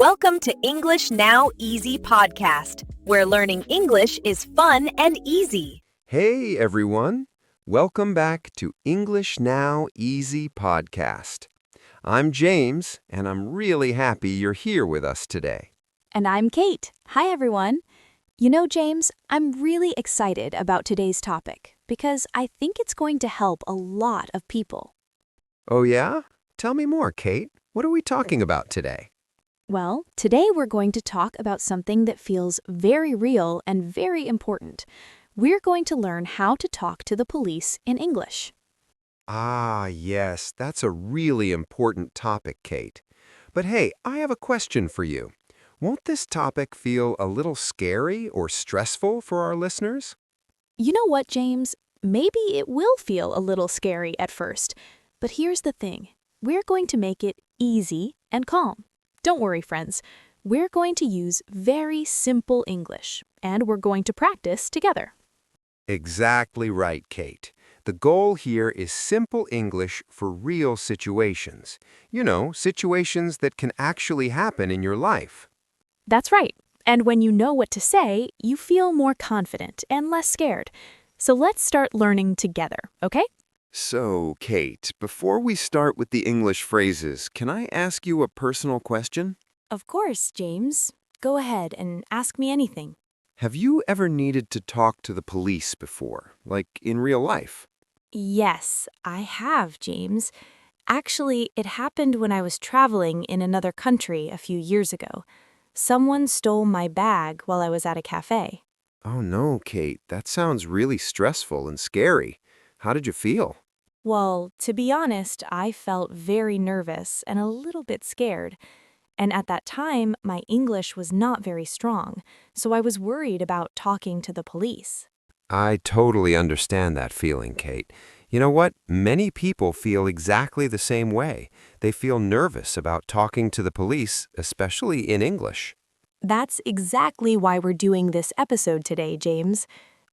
Welcome to English Now Easy podcast, where learning English is fun and easy. Hey everyone, welcome back to English Now Easy podcast. I'm James, and I'm really happy you're here with us today. And I'm Kate. Hi, everyone. You know, James, I'm really excited about today's topic because I think it's going to help a lot of people. Oh yeah? Tell me more, Kate. What are we talking about today? Well, today we're going to talk about something that feels very real and very important. We're going to learn how to talk to the police in English. Ah, yes, that's a really important topic, Kate. But hey, I have a question for you. Won't this topic feel a little scary or stressful for our listeners? You know what, James? Maybe it will feel a little scary at first. But here's the thing. We're going to make it easy and calm. Don't worry, friends. We're going to use very simple English, and we're going to practice together. Exactly right, Kate. The goal here is simple English for real situations. You know, situations that can actually happen in your life. That's right. And when you know what to say, you feel more confident and less scared. So let's start learning together, okay? So, Kate, before we start with the English phrases, can I ask you a personal question? Of course, James. Go ahead and ask me anything. Have you ever needed to talk to the police before, like in real life? Yes, I have, James. Actually, it happened when I was traveling in another country a few years ago. Someone stole my bag while I was at a cafe. Oh no, Kate, that sounds really stressful and scary. How did you feel? Well, to be honest, I felt very nervous and a little bit scared. And at that time, my English was not very strong, so I was worried about talking to the police. I totally understand that feeling, Kate. You know what? Many people feel exactly the same way. They feel nervous about talking to the police, especially in English. That's exactly why we're doing this episode today, James.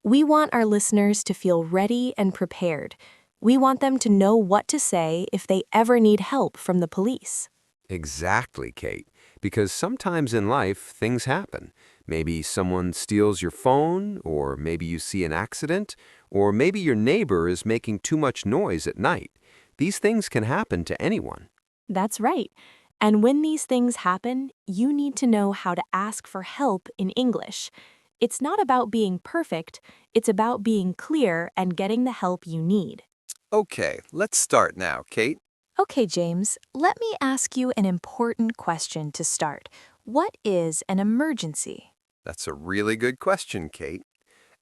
We want our listeners to feel ready and prepared. We want them to know what to say if they ever need help from the police. Exactly, Kate. Because sometimes in life, things happen. Maybe someone steals your phone, or maybe you see an accident, or maybe your neighbor is making too much noise at night. These things can happen to anyone. That's right. And when these things happen, you need to know how to ask for help in English. It's not about being perfect, it's about being clear and getting the help you need. Okay, let's start now, Kate. Okay, James, let me ask you an important question to start. What is an emergency? That's a really good question, Kate.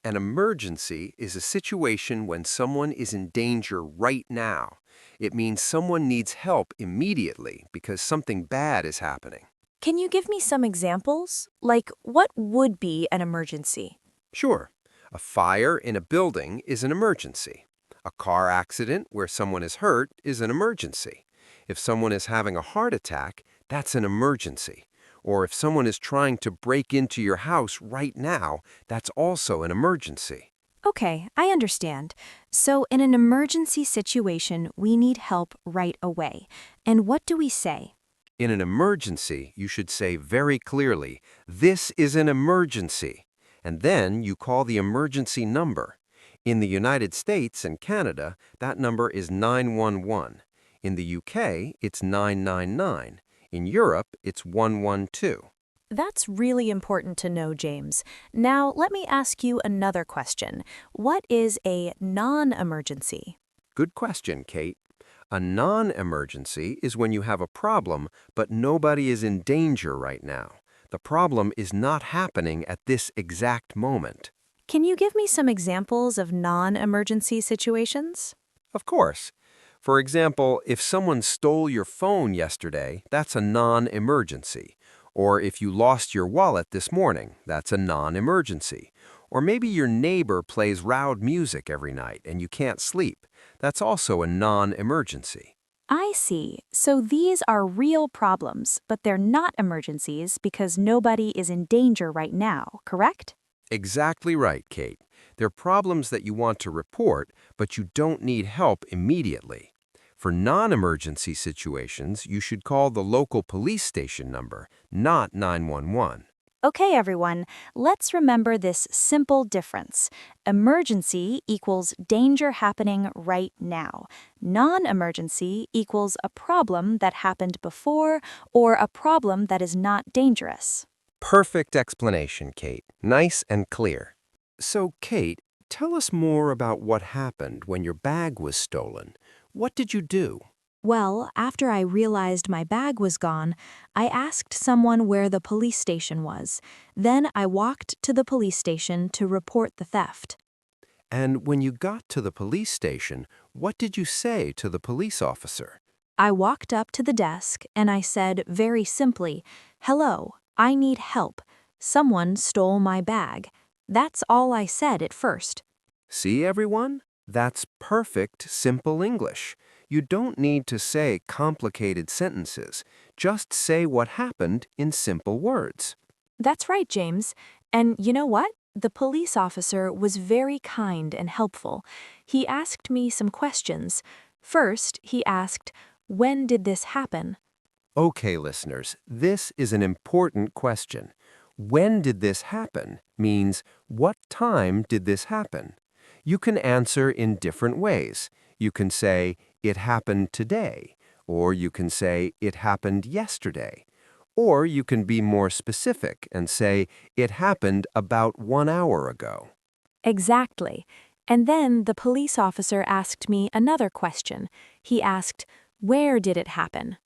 An emergency is a situation when someone is in danger right now. It means someone needs help immediately because something bad is happening. Can you give me some examples? Like, what would be an emergency? Sure, a fire in a building is an emergency. A car accident where someone is hurt is an emergency. If someone is having a heart attack, that's an emergency. Or if someone is trying to break into your house right now, that's also an emergency. Okay, I understand. So, in an emergency situation, we need help right away. And what do we say? In an emergency, you should say very clearly, "This is an emergency." And then you call the emergency number. In the United States and Canada, that number is 911. In the UK, it's 999. In Europe, it's 112. That's really important to know, James. Now, let me ask you another question. What is a non-emergency? Good question, Kate. A non-emergency is when you have a problem, but nobody is in danger right now. The problem is not happening at this exact moment. Can you give me some examples of non-emergency situations? Of course. For example, if someone stole your phone yesterday, that's a non-emergency. Or if you lost your wallet this morning, that's a non-emergency. Or maybe your neighbor plays loud music every night and you can't sleep. That's also a non-emergency. I see. So these are real problems, but they're not emergencies because nobody is in danger right now, correct? Exactly right, Kate. They're problems that you want to report, but you don't need help immediately. For non-emergency situations, you should call the local police station number, not 911. Okay, everyone, let's remember this simple difference. Emergency equals danger happening right now. Non-emergency equals a problem that happened before or a problem that is not dangerous. Perfect explanation, Kate. Nice and clear. So, Kate, tell us more about what happened when your bag was stolen. What did you do? Well, after I realized my bag was gone, I asked someone where the police station was. Then I walked to the police station to report the theft. And when you got to the police station, what did you say to the police officer? I walked up to the desk and I said very simply, "Hello, I need help. Someone stole my bag." That's all I said at first. See, everyone? That's perfect, simple English. You don't need to say complicated sentences. Just say what happened in simple words. That's right, James. And you know what? The police officer was very kind and helpful. He asked me some questions. First, he asked, "When did this happen?" Okay, listeners, this is an important question. When did this happen means what time did this happen? You can answer in different ways. You can say, it happened today, or you can say, it happened yesterday. Or you can be more specific and say, it happened about 1 hour ago. Exactly. And then the police officer asked me another question. He asked, "Where did it happen?"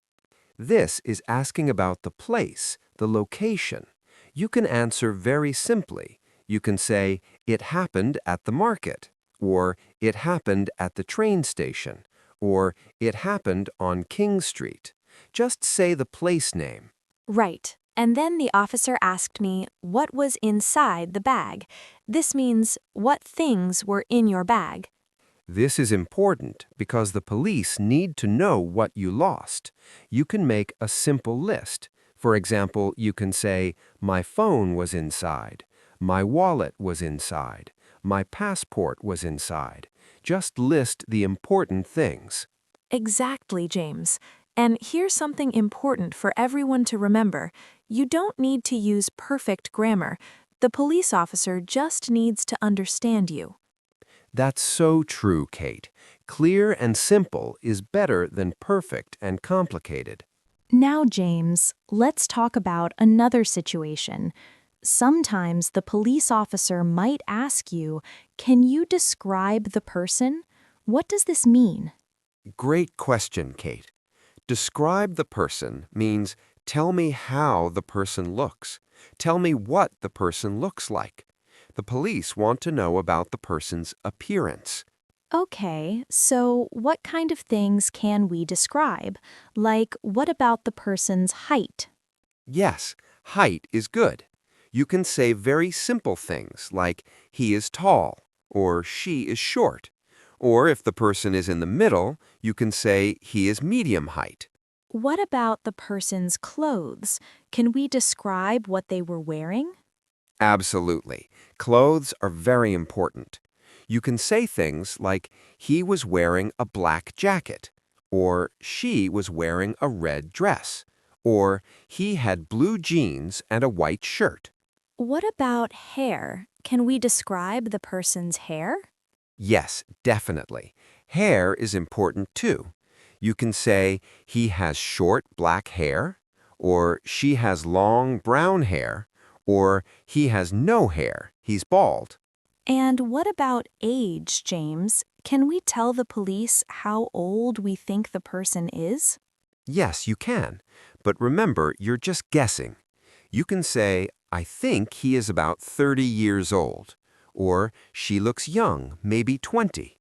This is asking about the place, the location. You can answer very simply. You can say, it happened at the market, or it happened at the train station, or it happened on King Street. Just say the place name. Right. And then the officer asked me what was inside the bag. This means what things were in your bag. This is important because the police need to know what you lost. You can make a simple list. For example, you can say, my phone was inside, my wallet was inside, my passport was inside. Just list the important things. Exactly, James. And here's something important for everyone to remember. You don't need to use perfect grammar. The police officer just needs to understand you. That's so true, Kate. Clear and simple is better than perfect and complicated. Now, James, let's talk about another situation. Sometimes the police officer might ask you, "Can you describe the person?" What does this mean? Great question, Kate. Describe the person means tell me how the person looks. Tell me what the person looks like. The police want to know about the person's appearance. Okay, so what kind of things can we describe? Like, what about the person's height? Yes, height is good. You can say very simple things like he is tall or she is short. Or if the person is in the middle, you can say he is medium height. What about the person's clothes? Can we describe what they were wearing? Absolutely. Clothes are very important. You can say things like, he was wearing a black jacket, or she was wearing a red dress, or he had blue jeans and a white shirt. What about hair? Can we describe the person's hair? Yes, definitely. Hair is important too. You can say, he has short black hair, or she has long brown hair, or he has no hair, he's bald. And what about age, James? Can we tell the police how old we think the person is? Yes, you can. But remember, you're just guessing. You can say, I think he is about 30 years old. Or she looks young, maybe 20.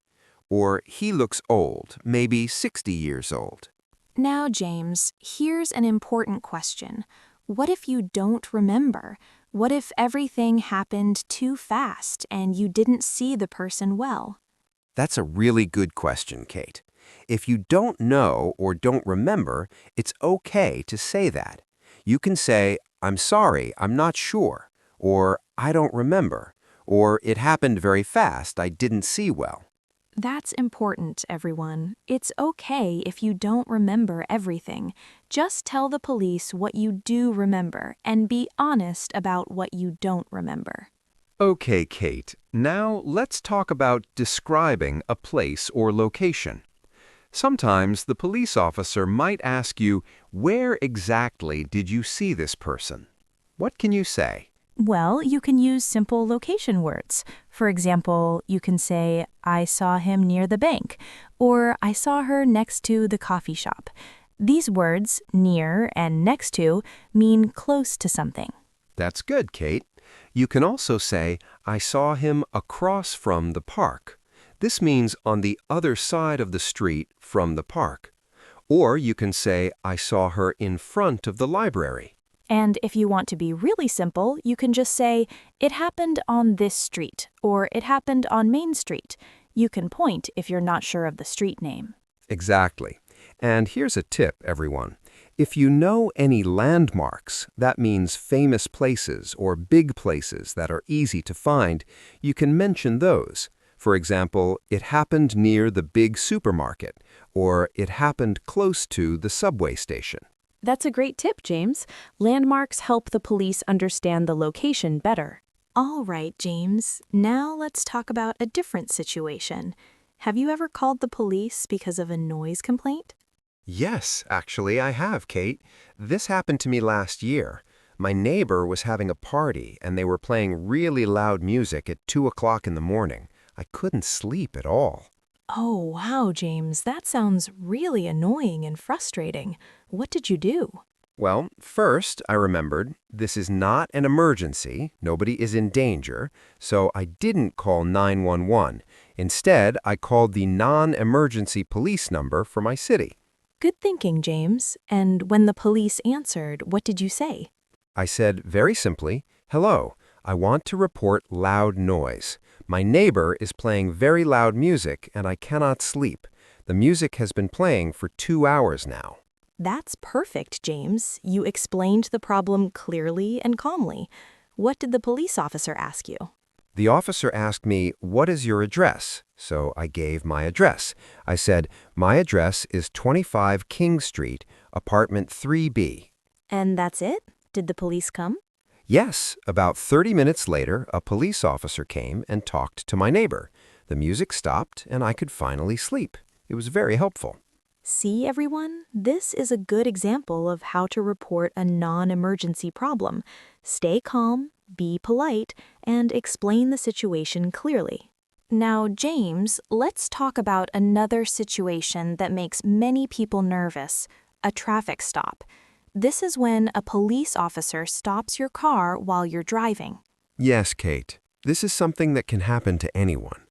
Or he looks old, maybe 60 years old. Now, James, here's an important question. What if you don't remember? What if everything happened too fast and you didn't see the person well? That's a really good question, Kate. If you don't know or don't remember, it's okay to say that. You can say, I'm sorry, I'm not sure, or I don't remember, or it happened very fast, I didn't see well. That's important, everyone. It's okay if you don't remember everything. Just tell the police what you do remember and be honest about what you don't remember. Okay, Kate. Now let's talk about describing a place or location. Sometimes the police officer might ask you, where exactly did you see this person? What can you say? Well, you can use simple location words. For example, you can say, I saw him near the bank, or I saw her next to the coffee shop. These words, near and next to, mean close to something. That's good, Kate. You can also say, I saw him across from the park. This means on the other side of the street from the park. Or you can say, I saw her in front of the library. And if you want to be really simple, you can just say, it happened on this street, or it happened on Main Street. You can point if you're not sure of the street name. Exactly. And here's a tip, everyone. If you know any landmarks, that means famous places or big places that are easy to find, you can mention those. For example, it happened near the big supermarket, or it happened close to the subway station. That's a great tip, James. Landmarks help the police understand the location better. All right, James. Now let's talk about a different situation. Have you ever called the police because of a noise complaint? Yes, actually, I have, Kate. This happened to me last year. My neighbor was having a party, and they were playing really loud music at 2 o'clock in the morning. I couldn't sleep at all. Oh, wow, James. That sounds really annoying and frustrating. What did you do? Well, first, I remembered this is not an emergency. Nobody is in danger. So I didn't call 911. Instead, I called the non-emergency police number for my city. Good thinking, James. And when the police answered, what did you say? I said very simply, hello, I want to report loud noise. My neighbor is playing very loud music and I cannot sleep. The music has been playing for 2 hours now. That's perfect, James. You explained the problem clearly and calmly. What did the police officer ask you? The officer asked me, what is your address? So I gave my address. I said, my address is 25 King Street, apartment 3B. And that's it? Did the police come? Yes, about 30 minutes later, a police officer came and talked to my neighbor. The music stopped and I could finally sleep. It was very helpful. See, everyone? This is a good example of how to report a non-emergency problem. Stay calm, be polite, and explain the situation clearly. Now, James, let's talk about another situation that makes many people nervous, a traffic stop. This is when a police officer stops your car while you're driving. Yes, Kate. This is something that can happen to anyone.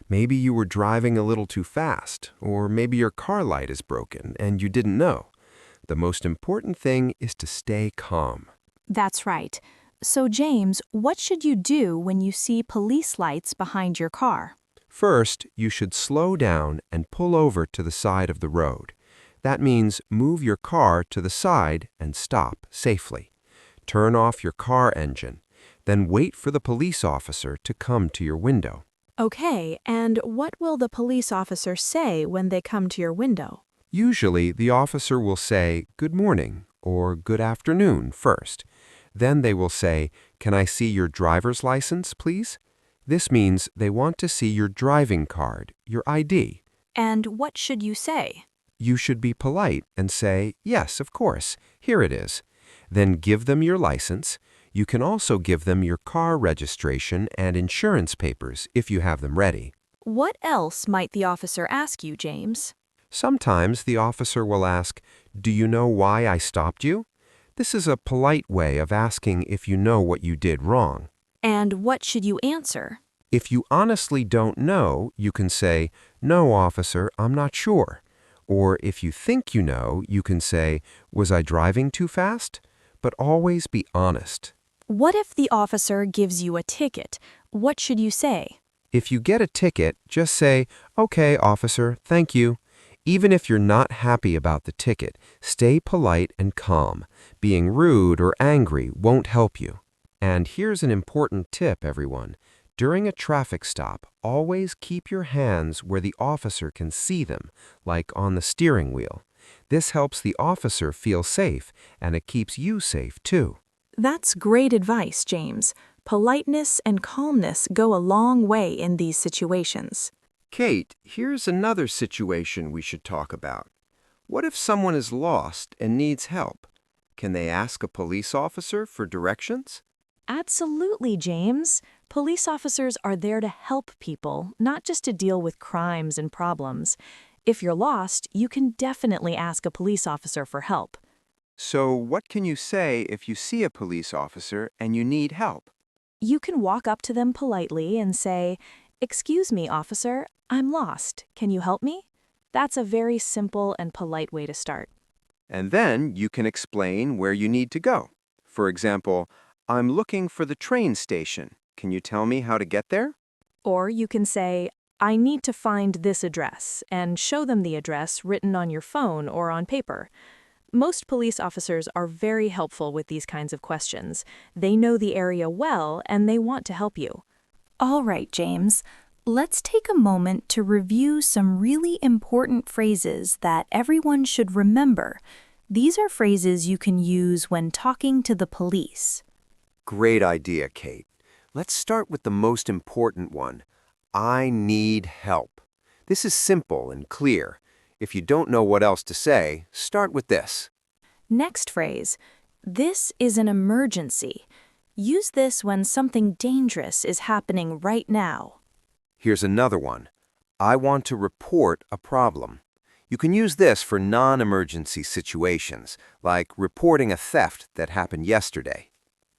Maybe you were driving a little too fast, or maybe your car light is broken and you didn't know. The most important thing is to stay calm. That's right. So, James, what should you do when you see police lights behind your car? First, you should slow down and pull over to the side of the road. That means move your car to the side and stop safely. Turn off your car engine. Then wait for the police officer to come to your window. Okay, and what will the police officer say when they come to your window? Usually, the officer will say, good morning or good afternoon first. Then they will say, can I see your driver's license, please? This means they want to see your driving card, your ID. And what should you say? You should be polite and say, yes, of course, here it is. Then give them your license. You can also give them your car registration and insurance papers if you have them ready. What else might the officer ask you, James? Sometimes the officer will ask, do you know why I stopped you? This is a polite way of asking if you know what you did wrong. And what should you answer? If you honestly don't know, you can say, no, officer, I'm not sure. Or if you think you know, you can say, was I driving too fast? But always be honest. What if the officer gives you a ticket? What should you say? If you get a ticket, just say, okay, officer, thank you. Even if you're not happy about the ticket, stay polite and calm. Being rude or angry won't help you. And here's an important tip, everyone. During a traffic stop, always keep your hands where the officer can see them, like on the steering wheel. This helps the officer feel safe, and it keeps you safe too. That's great advice, James. Politeness and calmness go a long way in these situations. Kate, here's another situation we should talk about. What if someone is lost and needs help? Can they ask a police officer for directions? Absolutely, James. Police officers are there to help people, not just to deal with crimes and problems. If you're lost, you can definitely ask a police officer for help. So what can you say if you see a police officer and you need help? You can walk up to them politely and say, "Excuse me, officer, I'm lost. Can you help me?" That's a very simple and polite way to start. And then you can explain where you need to go. For example, I'm looking for the train station. Can you tell me how to get there? Or you can say, "I need to find this address," and show them the address written on your phone or on paper. Most police officers are very helpful with these kinds of questions. They know the area well and they want to help you. All right, James. Let's take a moment to review some really important phrases that everyone should remember. These are phrases you can use when talking to the police. Great idea, Kate. Let's start with the most important one. I need help. This is simple and clear. If you don't know what else to say, start with this. Next phrase, "This is an emergency." Use this when something dangerous is happening right now. Here's another one. I want to report a problem. You can use this for non-emergency situations, like reporting a theft that happened yesterday.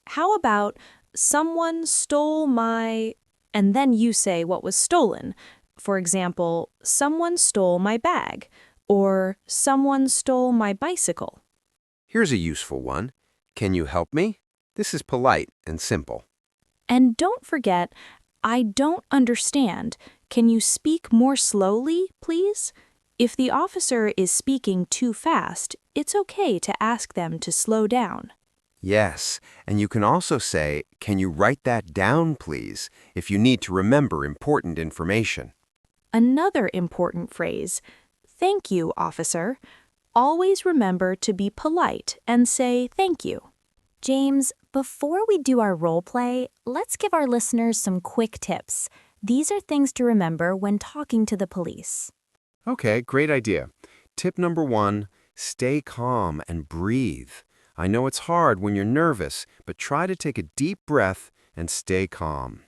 How about, "Someone stole my," and then you say what was stolen. For example, "Someone stole my bag," or "Someone stole my bicycle." Here's a useful one. Can you help me? This is polite and simple. And don't forget, "I don't understand. Can you speak more slowly, please?" If the officer is speaking too fast, it's okay to ask them to slow down. Yes, and you can also say, can you write that down, please, if you need to remember important information. Another important phrase, "Thank you, officer." Always remember to be polite and say thank you. James, before we do our role play, let's give our listeners some quick tips. These are things to remember when talking to the police. Okay, great idea. Tip number 1, stay calm and breathe. I know it's hard when you're nervous, but try to take a deep breath and stay calm.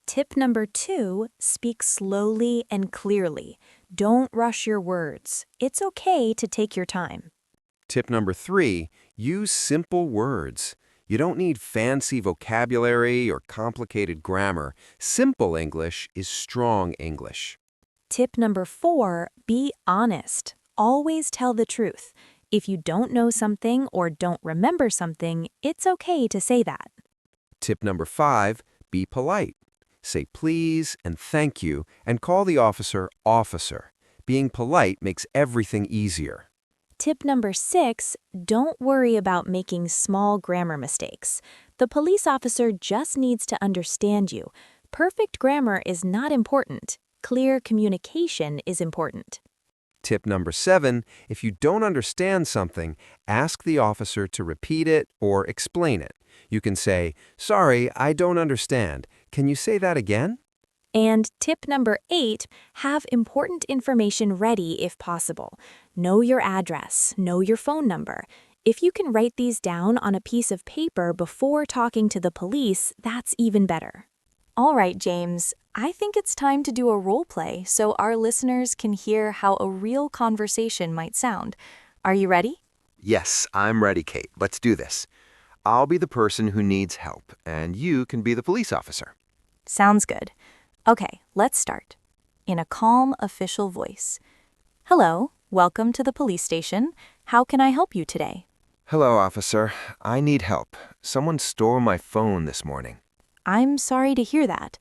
Tip number 2, speak slowly and clearly. Don't rush your words. It's okay to take your time. Tip number 3, use simple words. You don't need fancy vocabulary or complicated grammar. Simple English is strong English. Tip number 4, be honest. Always tell the truth. If you don't know something or don't remember something, it's okay to say that. Tip number 5, be polite. Say please and thank you and call the officer officer. Being polite makes everything easier. Tip number 6, don't worry about making small grammar mistakes. The police officer just needs to understand you. Perfect grammar is not important. Clear communication is important. Tip number 7, if you don't understand something, ask the officer to repeat it or explain it. You can say, "Sorry, I don't understand. Can you say that again?" And tip number 8, have important information ready if possible. Know your address, know your phone number. If you can write these down on a piece of paper before talking to the police, that's even better. All right, James, I think it's time to do a role play so our listeners can hear how a real conversation might sound. Are you ready? Yes, I'm ready, Kate. Let's do this. I'll be the person who needs help, and you can be the police officer. Sounds good. Okay, let's start. In a calm, official voice. Hello, welcome to the police station. How can I help you today? Hello, officer. I need help. Someone stole my phone this morning. I'm sorry to hear that.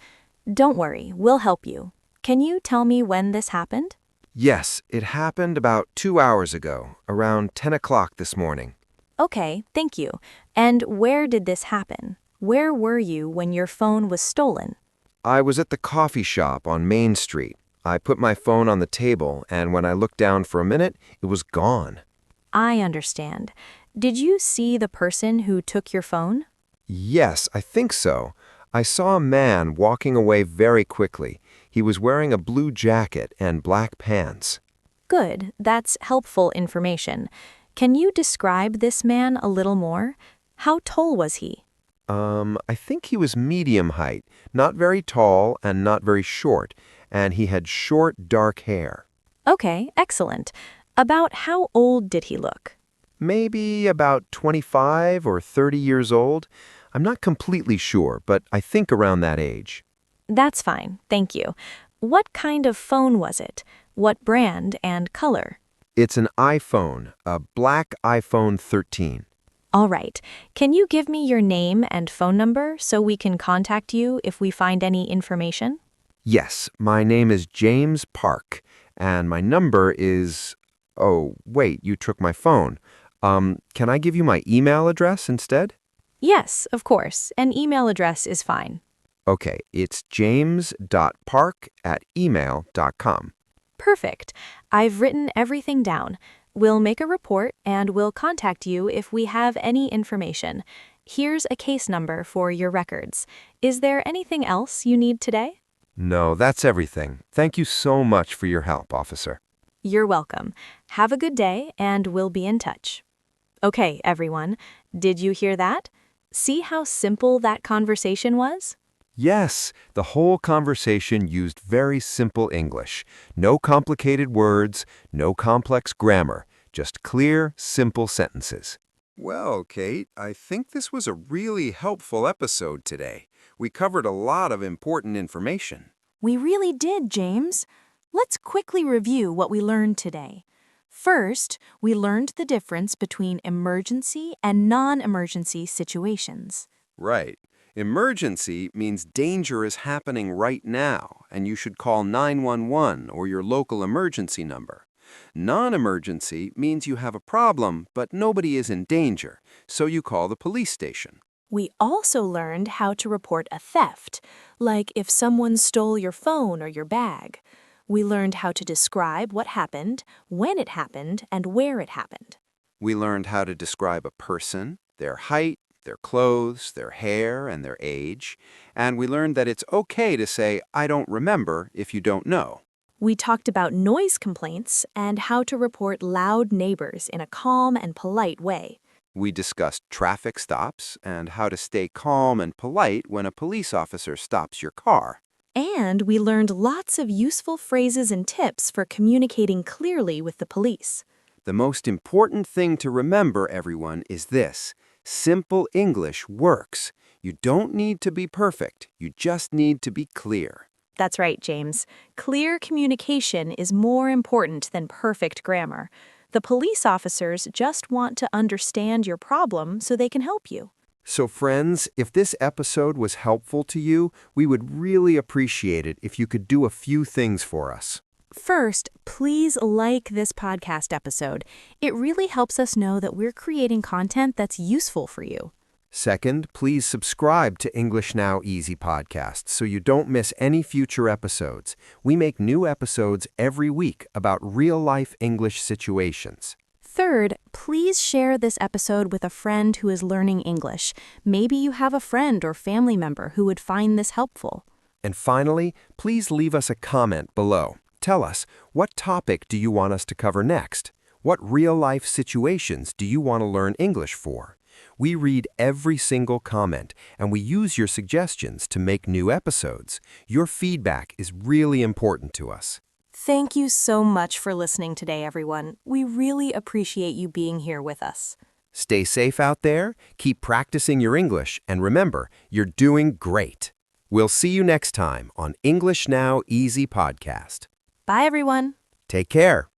Don't worry, we'll help you. Can you tell me when this happened? Yes, it happened about 2 hours ago, around 10 o'clock this morning. Okay, thank you. And where did this happen? Where were you when your phone was stolen? I was at the coffee shop on Main Street. I put my phone on the table, and when I looked down for a minute, it was gone. I understand. Did you see the person who took your phone? Yes, I think so. I saw a man walking away very quickly. He was wearing a blue jacket and black pants. Good, that's helpful information. Can you describe this man a little more? How tall was he? I think he was medium height, not very tall and not very short, and he had short, dark hair. Okay, excellent. About how old did he look? Maybe about 25 or 30 years old. I'm not completely sure, but I think around that age. That's fine, thank you. What kind of phone was it? What brand and color? It's an iPhone, a black iPhone 13. All right. Can you give me your name and phone number so we can contact you if we find any information? Yes, my name is James Park, and my number is... Oh, wait, you took my phone. Can I give you my email address instead? Yes, of course. An email address is fine. Okay, it's james.park@email.com. Perfect. I've written everything down. We'll make a report and we'll contact you if we have any information. Here's a case number for your records. Is there anything else you need today? No, that's everything. Thank you so much for your help, officer. You're welcome. Have a good day and we'll be in touch. Okay, everyone. Did you hear that? See how simple that conversation was? Yes, the whole conversation used very simple English. No complicated words, no complex grammar, just clear, simple sentences. Well, Kate, I think this was a really helpful episode today. We covered a lot of important information. We really did, James. Let's quickly review what we learned today. First, we learned the difference between emergency and non-emergency situations. Right. Emergency means danger is happening right now, and you should call 911 or your local emergency number. Non-emergency means you have a problem, but nobody is in danger, so you call the police station. We also learned how to report a theft, like if someone stole your phone or your bag. We learned how to describe what happened, when it happened, and where it happened. We learned how to describe a person, their height, their clothes, their hair, and their age, and we learned that it's okay to say, "I don't remember," if you don't know. We talked about noise complaints and how to report loud neighbors in a calm and polite way. We discussed traffic stops and how to stay calm and polite when a police officer stops your car. And we learned lots of useful phrases and tips for communicating clearly with the police. The most important thing to remember, everyone, is this. Simple English works. You don't need to be perfect. You just need to be clear. That's right, James. Clear communication is more important than perfect grammar. The police officers just want to understand your problem so they can help you. So friends, if this episode was helpful to you, we would really appreciate it if you could do a few things for us. First, please like this podcast episode. It really helps us know that we're creating content that's useful for you. Second, please subscribe to English Now Easy podcast so you don't miss any future episodes. We make new episodes every week about real-life English situations. Third, please share this episode with a friend who is learning English. Maybe you have a friend or family member who would find this helpful. And finally, please leave us a comment below. Tell us, what topic do you want us to cover next? What real-life situations do you want to learn English for? We read every single comment, and we use your suggestions to make new episodes. Your feedback is really important to us. Thank you so much for listening today, everyone. We really appreciate you being here with us. Stay safe out there, keep practicing your English, and remember, you're doing great. We'll see you next time on English Now Easy podcast. Bye, everyone. Take care.